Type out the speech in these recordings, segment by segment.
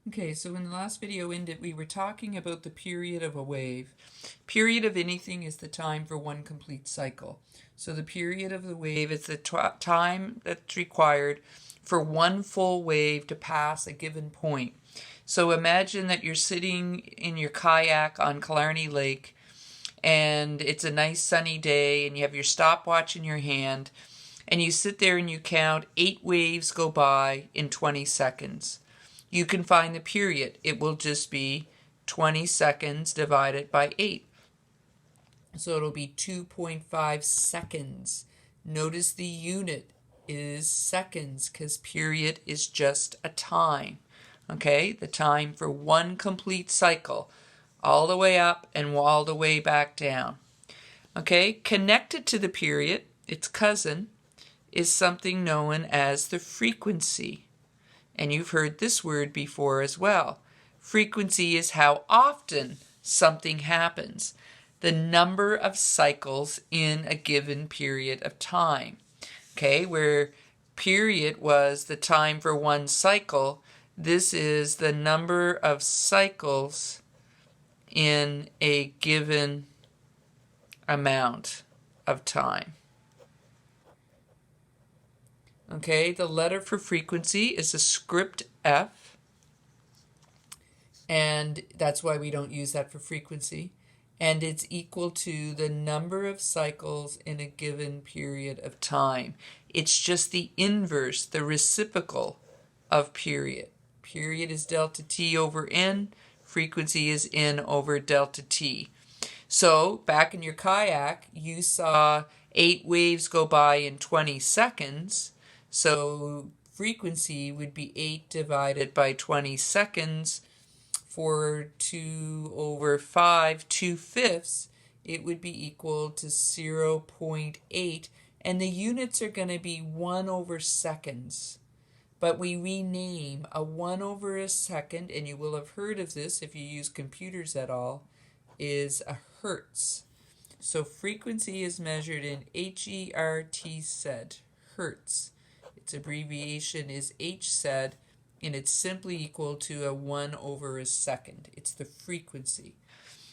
Okay, so in the last video we were talking about the period of a wave. Period of anything is the time for one complete cycle. So the period of the wave is the time that's required for one full wave to pass a given point. So imagine that you're sitting in your kayak on Killarney Lake and it's a nice sunny day and you have your stopwatch in your hand and you sit there and you count 8 waves go by in 20 seconds. You can find the period. It will just be 20 seconds divided by 8. So it'll be 2.5 seconds. Notice the unit is seconds because period is just a time. Okay, the time for one complete cycle, all the way up and all the way back down. Okay, connected to the period, its cousin, is something known as the frequency. And you've heard this word before as well. Frequency is how often something happens, the number of cycles in a given period of time. Okay, where period was the time for one cycle, this is the number of cycles in a given amount of time. Okay, the letter for frequency is a script F, and that's why we don't use that for frequency. And it's equal to the number of cycles in a given period of time. It's just the inverse, the reciprocal of period. Period is delta t over n, frequency is n over delta t. So back in your kayak, you saw 8 waves go by in 20 seconds. So frequency would be 8 divided by 20 seconds. For 2 over 5, 2/5, it would be equal to 0.8. And the units are going to be 1 over seconds. But we rename a 1 over a second, and you will have heard of this if you use computers at all, is a hertz. So frequency is measured in HERTZ, hertz. Its abbreviation is HZ, and it's simply equal to a 1 over a second. It's the frequency.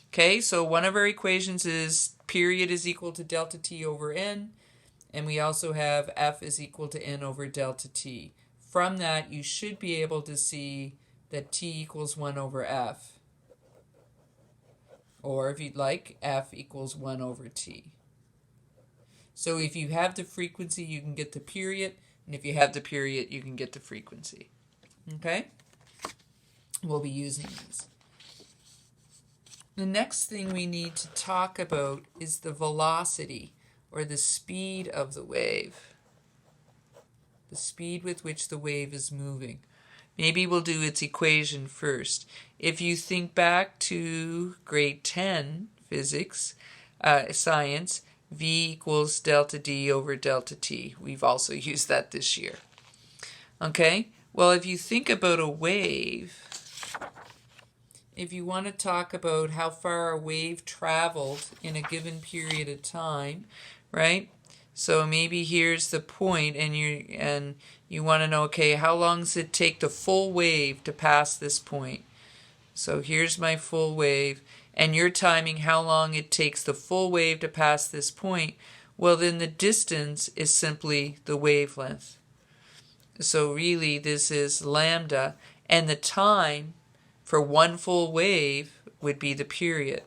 Okay, so one of our equations is period is equal to delta t over n, and we also have F is equal to n over delta t. From that, you should be able to see that t equals 1 over F. Or if you'd like, F equals 1 over t. So if you have the frequency, you can get the period. And if you have the period, you can get the frequency. Okay? We'll be using these. The next thing we need to talk about is the velocity, or the speed of the wave. The speed with which the wave is moving. Maybe we'll do its equation first. If you think back to grade 10 physics, science, V equals delta D over delta T. We've also used that this year. Okay, well, if you think about a wave, if you want to talk about how far a wave traveled in a given period of time, right? So maybe here's the point, and you want to know, okay, how long does it take the full wave to pass this point? So here's my full wave. And you're timing how long it takes the full wave to pass this point, well, then the distance is simply the wavelength. So really, this is lambda, and the time for one full wave would be the period.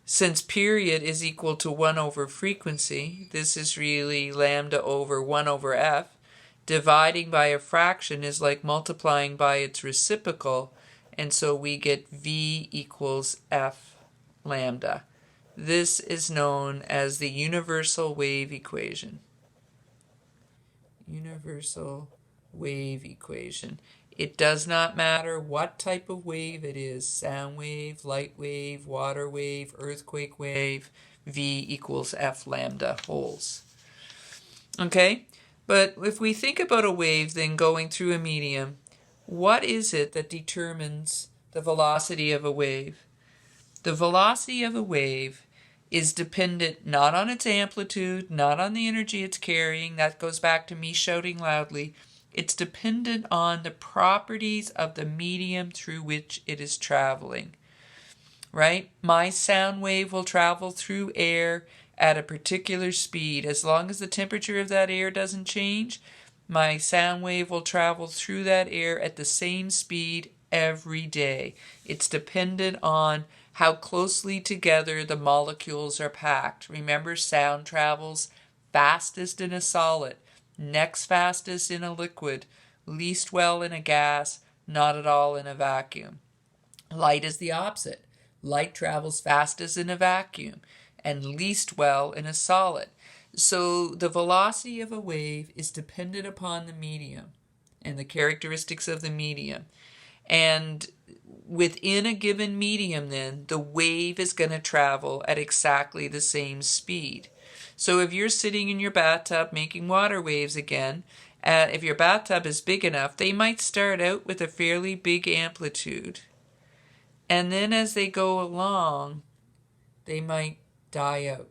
Since period is equal to 1 over frequency, this is really lambda over 1 over F. Dividing by a fraction is like multiplying by its reciprocal, and so we get V equals F lambda. This is known as the universal wave equation. Universal wave equation. It does not matter what type of wave it is, sound wave, light wave, water wave, earthquake wave, V equals F lambda holds. Okay, but if we think about a wave then going through a medium, what is it that determines the velocity of a wave? The velocity of a wave is dependent not on its amplitude, not on the energy it's carrying. That goes back to me shouting loudly. It's dependent on the properties of the medium through which it is traveling, right? My sound wave will travel through air at a particular speed. As long as the temperature of that air doesn't change, my sound wave will travel through that air at the same speed every day. It's dependent on how closely together the molecules are packed. Remember, sound travels fastest in a solid, next fastest in a liquid, least well in a gas, not at all in a vacuum. Light is the opposite. Light travels fastest in a vacuum and least well in a solid. So the velocity of a wave is dependent upon the medium and the characteristics of the medium. And within a given medium, then, the wave is going to travel at exactly the same speed. So if you're sitting in your bathtub making water waves again, if your bathtub is big enough, they might start out with a fairly big amplitude. And then as they go along, they might die out.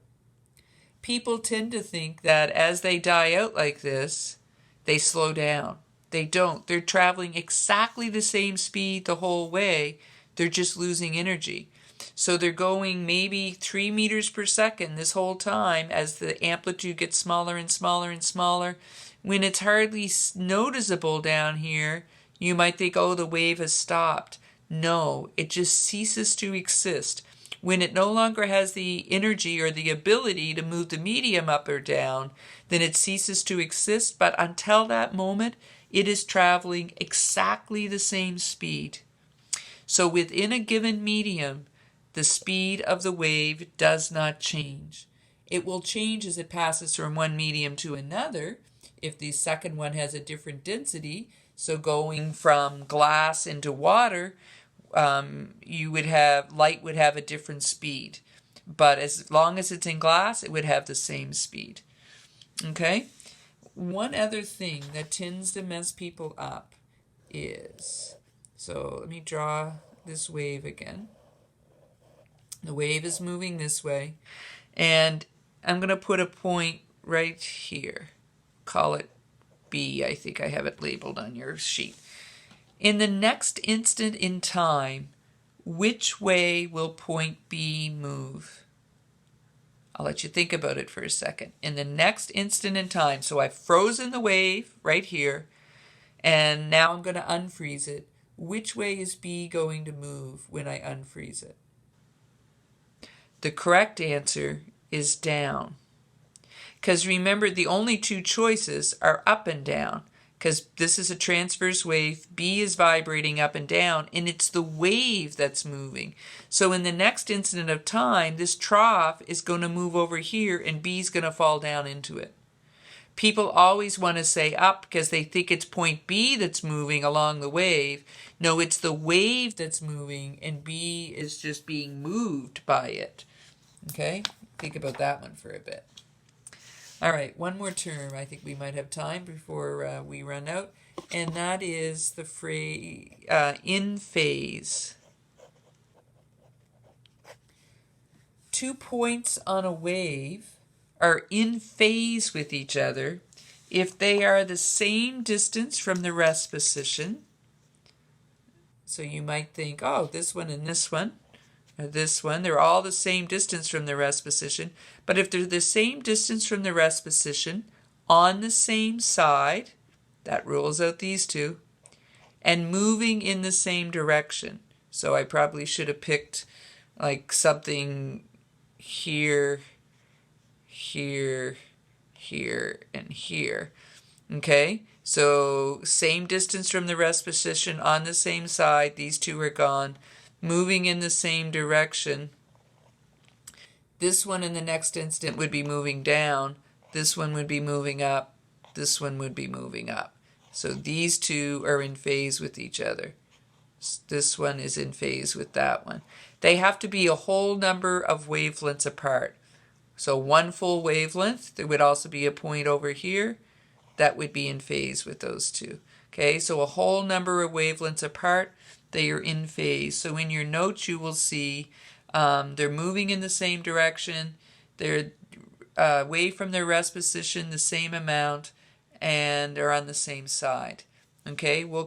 People tend to think that as they die out like this, they slow down. They don't. They're traveling exactly the same speed the whole way. They're just losing energy. So they're going maybe 3 meters per second this whole time as the amplitude gets smaller and smaller and smaller. When it's hardly noticeable down here, you might think, oh, the wave has stopped. No, it just ceases to exist. When it no longer has the energy or the ability to move the medium up or down, then it ceases to exist. But until that moment, it is traveling exactly the same speed. So within a given medium, the speed of the wave does not change. It will change as it passes from one medium to another if the second one has a different density. So going from glass into water, light would have a different speed. But as long as it's in glass, it would have the same speed. Okay? One other thing that tends to mess people up is, so let me draw this wave again. The wave is moving this way, and I'm going to put a point right here. Call it B, I think I have it labeled on your sheet. In the next instant in time, which way will point B move? I'll let you think about it for a second. In the next instant in time, so I've frozen the wave right here, and now I'm going to unfreeze it. Which way is B going to move when I unfreeze it? The correct answer is down. Because remember, the only two choices are up and down. Because this is a transverse wave, B is vibrating up and down, and it's the wave that's moving. So in the next instant of time, this trough is going to move over here, and B is going to fall down into it. People always want to say up because they think it's point B that's moving along the wave. No, it's the wave that's moving, and B is just being moved by it. Okay? Think about that one for a bit. All right, one more term. I think we might have time before we run out, and that is the phrase in phase. 2 points on a wave are in phase with each other if they are the same distance from the rest position. So you might think, oh, this one and this one. This one, they're all the same distance from the rest position, but if they're the same distance from the rest position on the same side, that rules out these two, and moving in the same direction. So I probably should have picked like something here, here, here, and here. Okay, so same distance from the rest position on the same side, these two are gone. Moving in the same direction. This one in the next instant would be moving down. This one would be moving up. This one would be moving up. So these two are in phase with each other. This one is in phase with that one. They have to be a whole number of wavelengths apart. So one full wavelength, there would also be a point over here that would be in phase with those two. Okay, so a whole number of wavelengths apart, they are in phase. So in your notes you will see they're moving in the same direction, they're away from their rest position the same amount, and are on the same side. Okay, we'll